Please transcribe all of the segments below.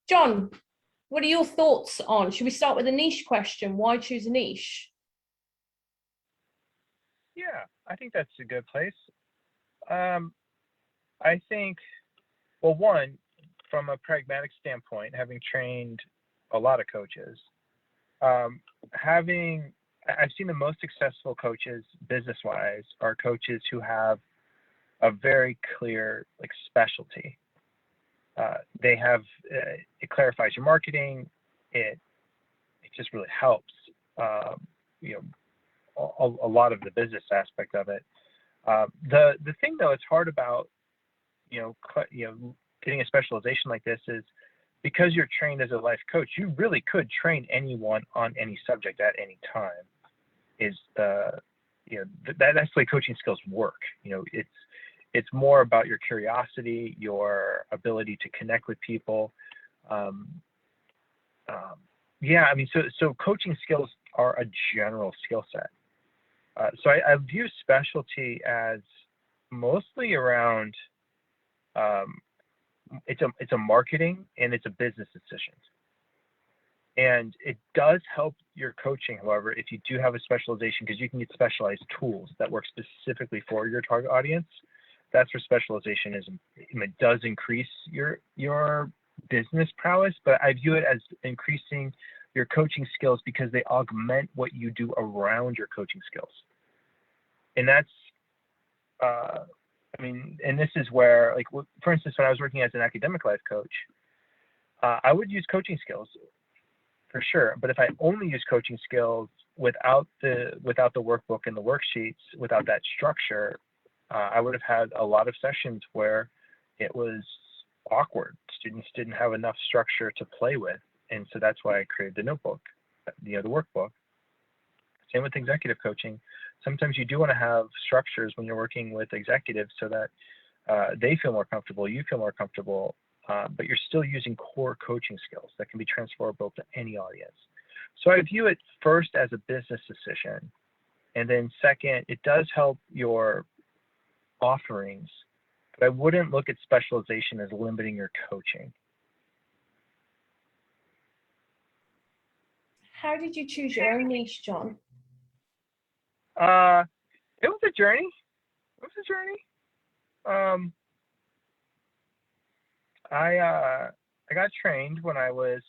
John, what are your thoughts on? Should we start with a niche question? Why choose a niche? Yeah, I think that's a good place. Um, I think, well, one, from a pragmatic standpoint, having trained a lot of coaches, um, having I've seen the most successful coaches business-wise are coaches who have a very clear like specialty. They have it clarifies your marketing. It just really helps. You know, a lot of the business aspect of it. The thing though, it's hard about getting a specialization like this is because you're trained as a life coach, you really could train anyone on any subject at any time. Is the that's the way coaching skills work. It's more about your curiosity, your ability to connect with people. Um, yeah, I mean, so coaching skills are a general skill set. So I view specialty as mostly around it's a marketing and it's a business decision. And it does help your coaching, however, if you do have a specialization, because you can get specialized tools that work specifically for your target audience. That's where specialization is. It does increase your business prowess, but I view it as increasing your coaching skills because they augment what you do around your coaching skills. And that's, and this is where, like, for instance, when I was working as an academic life coach, I would use coaching skills for sure. But if I only use coaching skills without the workbook and the worksheets, without that structure, I would have had a lot of sessions where it was awkward. Students didn't have enough structure to play with, and so that's why I created the notebook, the workbook. Same with executive coaching. Sometimes you do want to have structures when you're working with executives so that they feel more comfortable, you feel more comfortable, but you're still using core coaching skills that can be transferable to any audience. So I view it first as a business decision, and then second, it does help your offerings, but I wouldn't look at specialization as limiting your coaching. How did you choose your own niche, John? It was a journey. I got trained when I was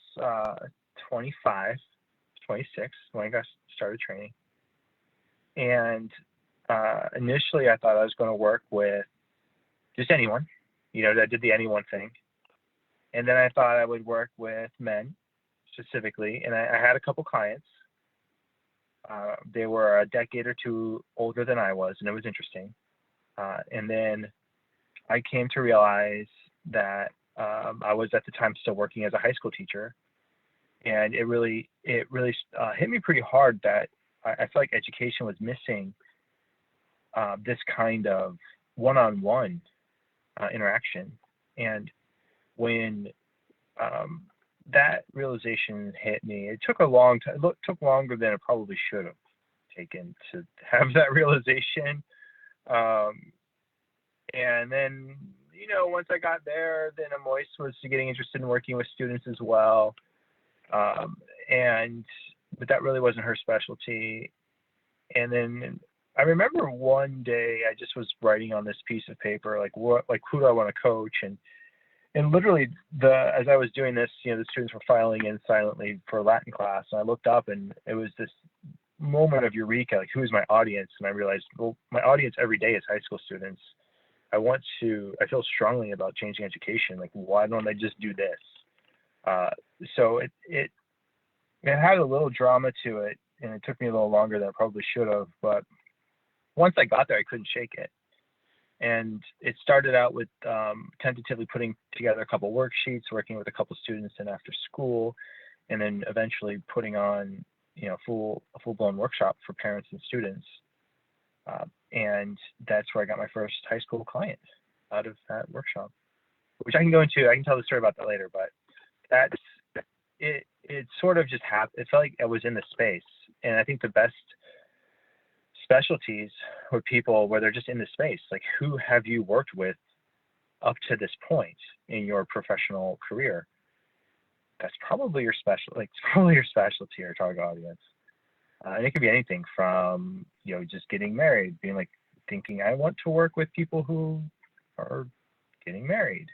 25, 26 when I got started training, and initially I thought I was going to work with just anyone, that did the anyone thing, and then I thought I would work with men specifically, and I had a couple clients. They were a decade or two older than I was, and it was interesting. And then I came to realize that I was at the time still working as a high school teacher, and it really hit me pretty hard that I felt like education was missing this kind of one-on-one interaction. And when that realization hit me, it took a long time. It took longer than it probably should have taken to have that realization. And then, once I got there, then Amois was getting interested in working with students as well. But that really wasn't her specialty. And then I remember one day I just was writing on this piece of paper, who do I want to coach? And literally as I was doing this, the students were filing in silently for Latin class. And I looked up and it was this moment of eureka, like, who is my audience? And I realized, well, my audience every day is high school students. I feel strongly about changing education. Like, why don't I just do this? So it had a little drama to it, and it took me a little longer than I probably should have. But once I got there, I couldn't shake it. And it started out with tentatively putting together a couple worksheets, working with a couple students in after school, and then eventually putting on a full-blown workshop for parents and students. And that's where I got my first high school client out of that workshop, which I can go into. I can tell the story about that later, but that's it. It sort of just happened. It felt like I was in the space. And I think the best specialties were people where they're just in the space. Like, who have you worked with up to this point in your professional career? that's probably your specialty or target audience. And it could be anything from, just getting married, being like thinking I want to work with people who are getting married.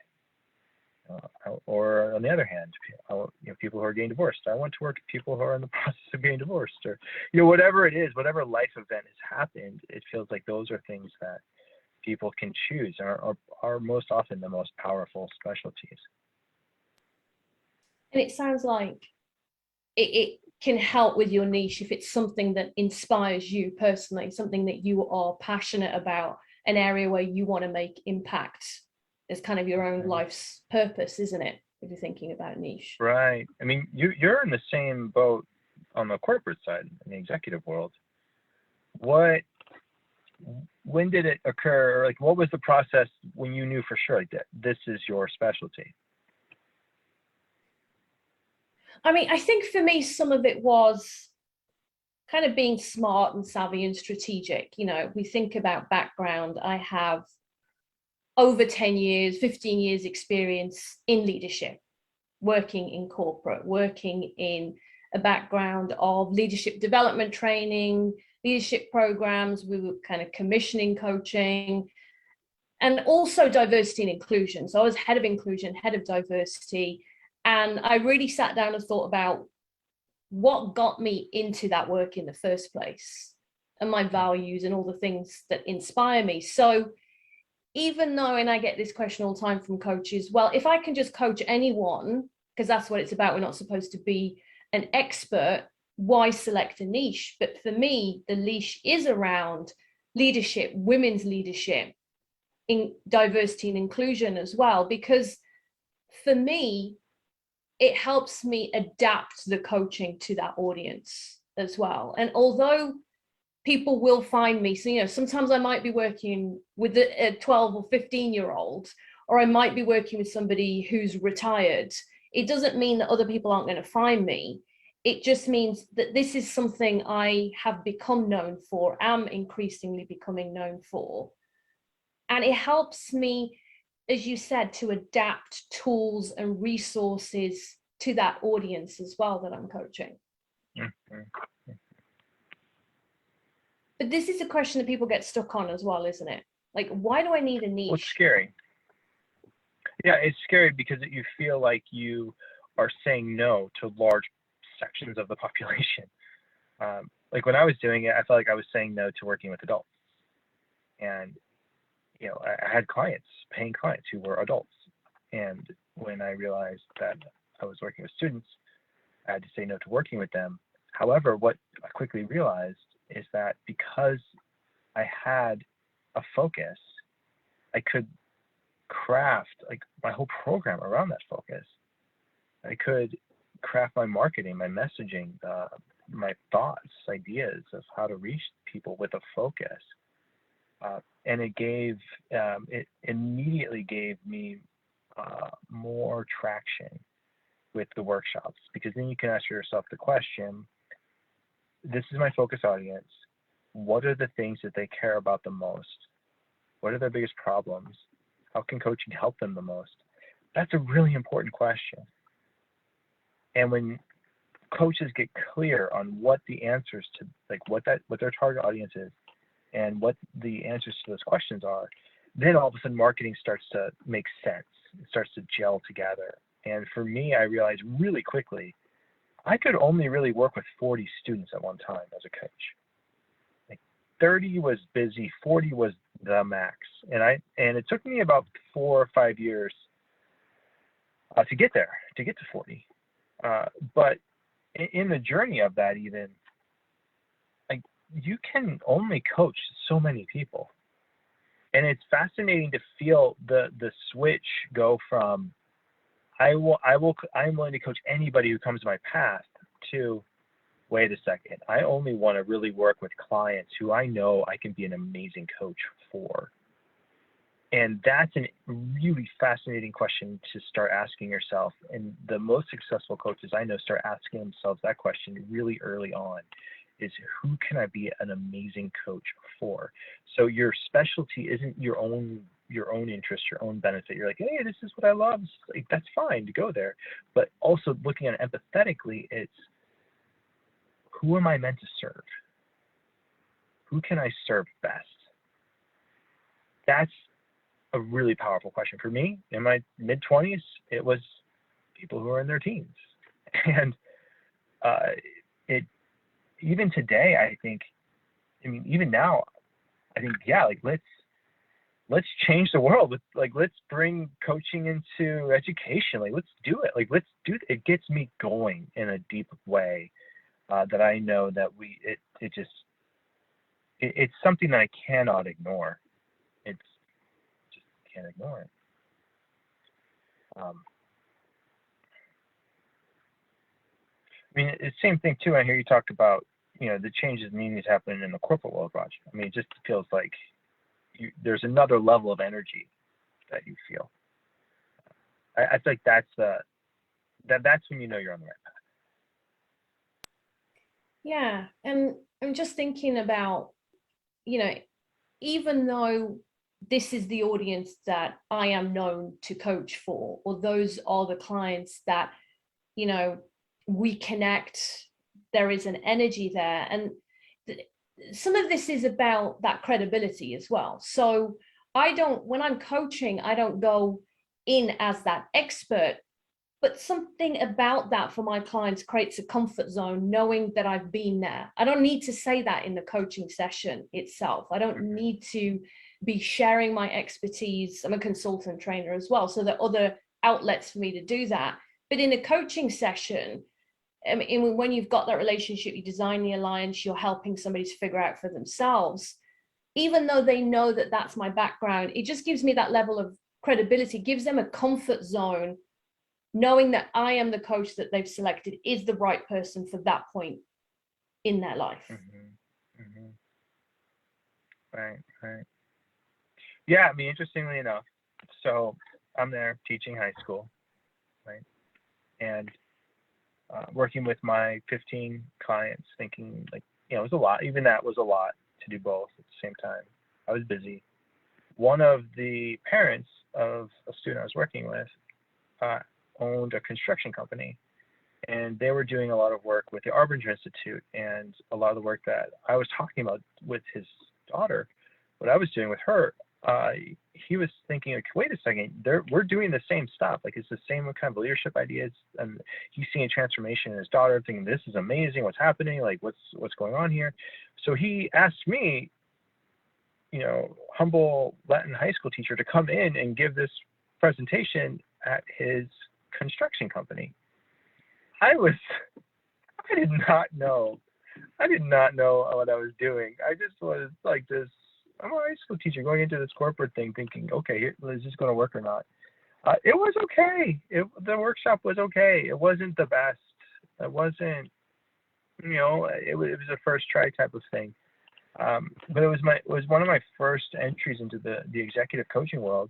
Or on the other hand, people who are getting divorced. I want to work with people who are in the process of getting divorced, or whatever it is, whatever life event has happened. It feels like those are things that people can choose and are most often the most powerful specialties. And it sounds like it can help with your niche if it's something that inspires you personally, something that you are passionate about, an area where you want to make impact. It's kind of your own life's purpose, isn't it? If you're thinking about niche. Right. I mean, you're in the same boat on the corporate side, in the executive world. When did it occur? Or like, what was the process when you knew for sure like that this is your specialty? I mean, I think for me, some of it was kind of being smart and savvy and strategic. We think about background. I have over 10 years, 15 years experience in leadership, working in corporate, working in a background of leadership development training, leadership programs. We were kind of commissioning coaching, and also diversity and inclusion. So I was head of inclusion, head of diversity. And I really sat down and thought about what got me into that work in the first place, and my values and all the things that inspire me. So even though, and I get this question all the time from coaches, well, if I can just coach anyone, because that's what it's about, we're not supposed to be an expert, why select a niche? But for me, the niche is around leadership, women's leadership, in diversity and inclusion as well, because for me, it helps me adapt the coaching to that audience as well. And although people will find me, so sometimes I might be working with a 12 or 15-year-old, or I might be working with somebody who's retired. It doesn't mean that other people aren't going to find me. It just means that this is something I have become known for, am increasingly becoming known for. And it helps me, as you said, to adapt tools and resources to that audience as well that I'm coaching. Mm-hmm. But this is a question that people get stuck on as well, isn't it? Like, why do I need a niche? Well, it's scary. Yeah, it's scary because you feel like you are saying no to large sections of the population. Like when I was doing it, I felt like I was saying no to working with adults. And, I had paying clients who were adults. And when I realized that I was working with students, I had to say no to working with them. However, what I quickly realized is that because I had a focus, I could craft like my whole program around that focus. I could craft my marketing, my messaging, my thoughts, ideas of how to reach people with a focus. And it immediately gave me more traction with the workshops, because then you can ask yourself the question, this is my focus audience. What are the things that they care about the most? What are their biggest problems? How can coaching help them the most? That's a really important question. And when coaches get clear on what the answers to, like what their target audience is and what the answers to those questions are, then all of a sudden marketing starts to make sense. It starts to gel together. And for me, I realized really quickly, I could only really work with 40 students at one time as a coach. Like 30 was busy, 40 was the max. And it took me about 4 or 5 years to get there, to get to 40. But in the journey of that, even, like, you can only coach so many people. And it's fascinating to feel the switch go from I'm willing to coach anybody who comes to my path to, wait a second, I only want to really work with clients who I know I can be an amazing coach for. And that's a really fascinating question to start asking yourself. And the most successful coaches I know start asking themselves that question really early on, is who can I be an amazing coach for? So your specialty isn't your own your own interest, your own benefit. You're like, hey, this is what I love. Like, that's fine to go there. But also looking at it empathetically, it's who am I meant to serve? Who can I serve best? That's a really powerful question. For me, in my mid-20s, it was people who are in their teens. And it even today, I think, even now, I think, yeah, like let's change the world. Let's bring coaching into education. Like, let's do it. Like, let's do it. It gets me going in a deep way that I know that it's something that I cannot ignore. It's just can't ignore it. It's the same thing too. I hear you talk about, the changes needing to happen in the corporate world, Raj. It just feels like there's another level of energy that you feel. I feel like that's when you know you're on the right path. Yeah, and I'm just thinking about, even though this is the audience that I am known to coach for, or those are the clients that, we connect, there is an energy there. And some of this is about that credibility as well. So when I'm coaching, I don't go in as that expert, but something about that for my clients creates a comfort zone, knowing that I've been there. I don't need to say that in the coaching session itself. I don't need to be sharing my expertise. I'm a consultant trainer as well, so there are other outlets for me to do that. But in a coaching session, when you've got that relationship, you design the alliance, you're helping somebody to figure out for themselves, even though they know that that's my background, it just gives me that level of credibility, gives them a comfort zone, knowing that I am the coach that they've selected is the right person for that point in their life. Right. Yeah, interestingly enough, so I'm there teaching high school, right? And working with my 15 clients, thinking it was a lot. Even that was a lot to do both at the same time. I was busy. One of the parents of a student I was working with owned a construction company, and they were doing a lot of work with the Arbinger Institute, and a lot of the work that I was talking about with his daughter, what I was doing with her, he was thinking, wait a second, we're doing the same stuff. It's the same kind of leadership ideas, and he's seeing a transformation in his daughter, thinking this is amazing, what's happening, what's going on here. So he asked me, humble Latin high school teacher, to come in and give this presentation at his construction company. I did not know what I was doing. I just was like this. I'm a high school teacher going into this corporate thing, thinking, okay, is this going to work or not? It was okay. The workshop was okay. It wasn't the best. It wasn't, it was a first try type of thing. But it was one of my first entries into the executive coaching world.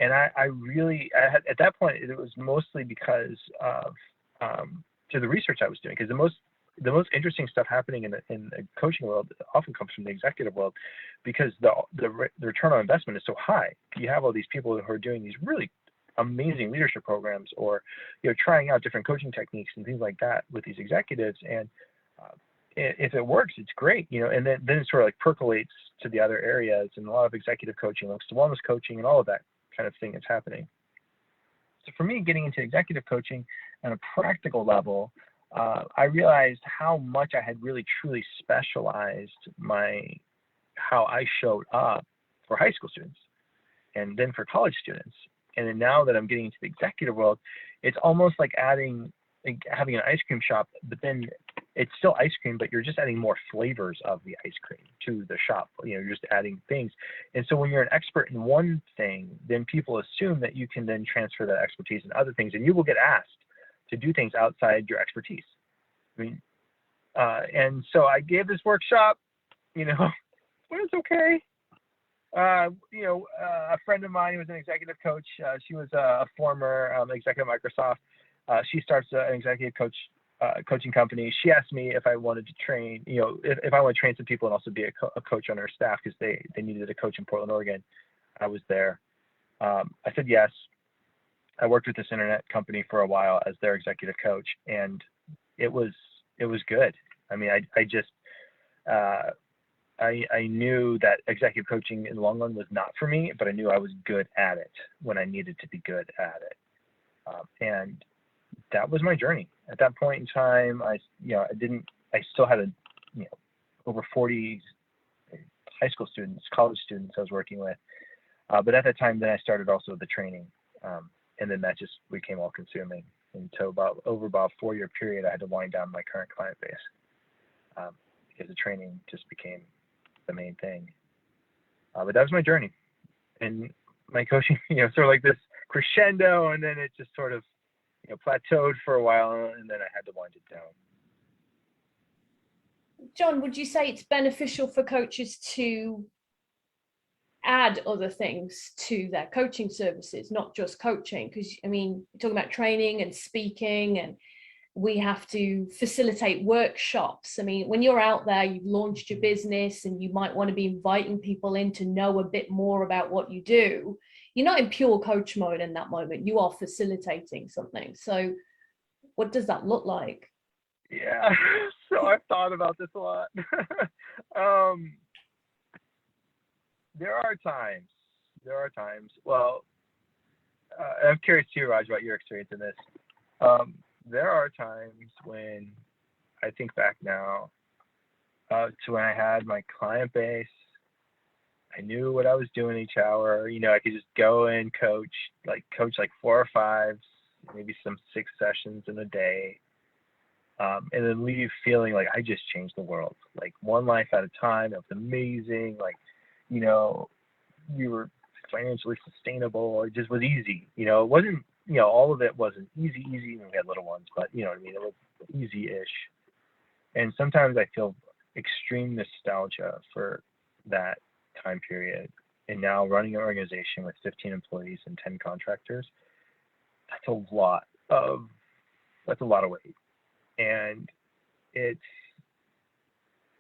And I had, at that point, it was mostly because of to the research I was doing, because the most interesting stuff happening in the coaching world often comes from the executive world, because the return on investment is so high. You have all these people who are doing these really amazing leadership programs, or trying out different coaching techniques and things like that with these executives, and if it works, it's great, and then it sort of percolates to the other areas, and a lot of executive coaching looks to wellness coaching and all of that kind of thing is happening. So for me, getting into executive coaching on a practical level, I realized how much I had really truly specialized how I showed up for high school students, and then for college students. And then now that I'm getting into the executive world, it's almost like having an ice cream shop, but then it's still ice cream, but you're just adding more flavors of the ice cream to the shop. You're just adding things. And so when you're an expert in one thing, then people assume that you can then transfer that expertise in other things, and you will get asked to do things outside your expertise. And so I gave this workshop, but it's okay. A friend of mine who was an executive coach, she was a former executive at Microsoft. She starts an executive coaching company. She asked me if I wanted to train, if I want to train some people and also be a coach on her staff, because they needed a coach in Portland, Oregon. I was there. I said yes. I worked with this internet company for a while as their executive coach, and it was good. I mean, I just I knew that executive coaching in the long run was not for me, but I knew I was good at it when I needed to be good at it. And that was my journey. At that point in time, I still had over 40 high school students, college students I was working with. But at that time, then I started also the training. And then that just became all consuming. And so over about a 4-year period, I had to wind down my current client base because the training just became the main thing. But that was my journey. And my coaching, sort of like this crescendo, and then it just sort of, plateaued for a while, and then I had to wind it down. John, would you say it's beneficial for coaches to add other things to their coaching services, not just coaching? Because, I mean, you're talking about training and speaking, and we have to facilitate workshops. I mean, when you're out there, you've launched your business and you might want to be inviting people in to know a bit more about what you do. You're not in pure coach mode in that moment. You are facilitating something. So what does that look like? Yeah, so I've thought about this a lot. There are times. Well, I'm curious too, Raj, about your experience in this. There are times when I think back now to when I had my client base. I knew what I was doing each hour. I could just go and coach like 4 or 5, maybe some 6 sessions in a day, and then leave feeling like I just changed the world, like one life at a time. It was amazing. Like, we were financially sustainable. It just was easy. It wasn't, all of it wasn't easy. We had little ones, but you know what I mean? It was easy-ish. And sometimes I feel extreme nostalgia for that time period. And now running an organization with 15 employees and 10 contractors, that's a lot of weight. And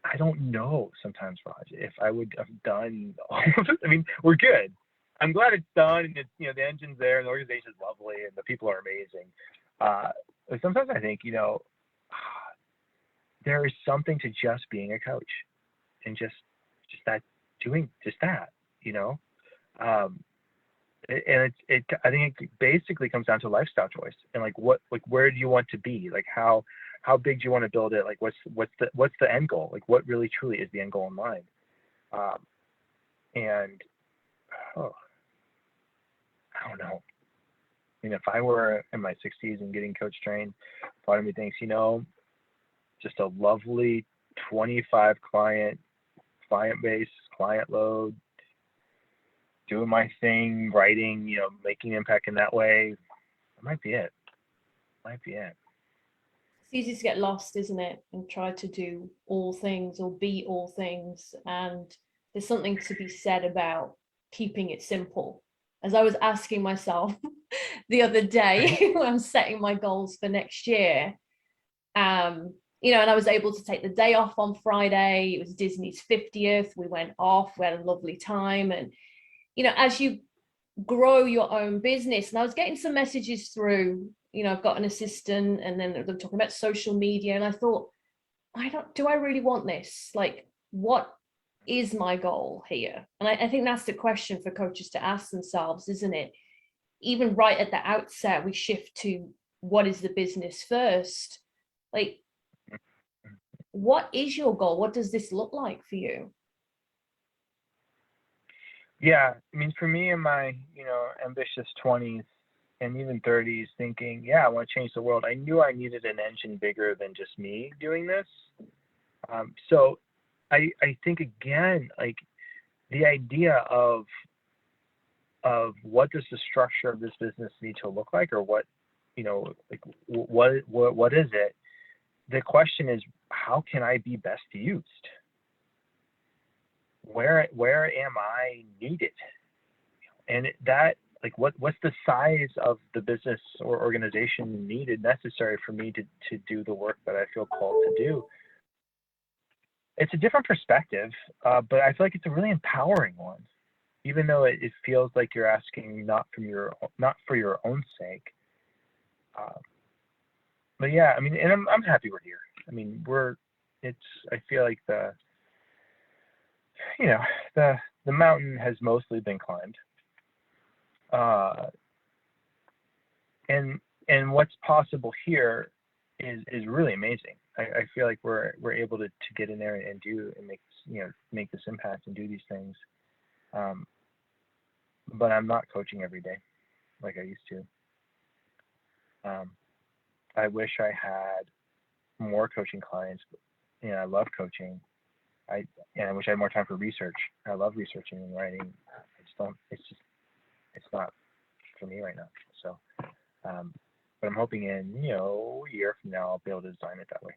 I don't know sometimes, Raj, if I would have done all of it. I mean, we're good. I'm glad it's done, and it's, the engine's there, and the organization's lovely, and the people are amazing. But sometimes I think, there is something to just being a coach, and just doing just that, and I think it basically comes down to lifestyle choice, and where do you want to be? Like how big do you want to build it? Like what's the end goal? Like what really truly is the end goal in mind? And I don't know. I mean, if I were in my 60s and getting coach trained, part of me thinks, just a lovely 25 client base, client load, doing my thing, writing, making impact in that way. That might be it. It's easy to get lost, isn't it? And try to do all things or be all things. And there's something to be said about keeping it simple. As I was asking myself the other day when I'm setting my goals for next year, and I was able to take the day off on Friday. It was Disney's 50th. We went off, we had a lovely time. And, as you grow your own business, and I was getting some messages through, I've got an assistant, and then they're talking about social media. And I thought, do I really want this? Like, what is my goal here? And I think that's the question for coaches to ask themselves, isn't it? Even right at the outset, we shift to what is the business first? Like, what is your goal? What does this look like for you? Yeah, I mean, for me in my, ambitious 20s and even 30s, thinking, I want to change the world. I knew I needed an engine bigger than just me doing this. So I think, again, like the idea of what does the structure of this business need to look like, or what, what is it? The question is, how can I be best used? Where am I needed? And that, like, what's the size of the business or organization necessary for me to do the work that I feel called to do? It's a different perspective, but I feel like it's a really empowering one. even though it feels like you're asking not for your own sake. But yeah, I mean, and I'm happy we're here. I mean, I feel like the mountain has mostly been climbed. And what's possible here is really amazing. I feel like we're able to get in there and make this impact and do these things. But I'm not coaching every day like I used to. I wish I had more coaching clients. I love coaching. I wish I had more time for research. I love researching and writing. I just don't. It's not for me right now. So, but I'm hoping in a year from now I'll be able to design it that way.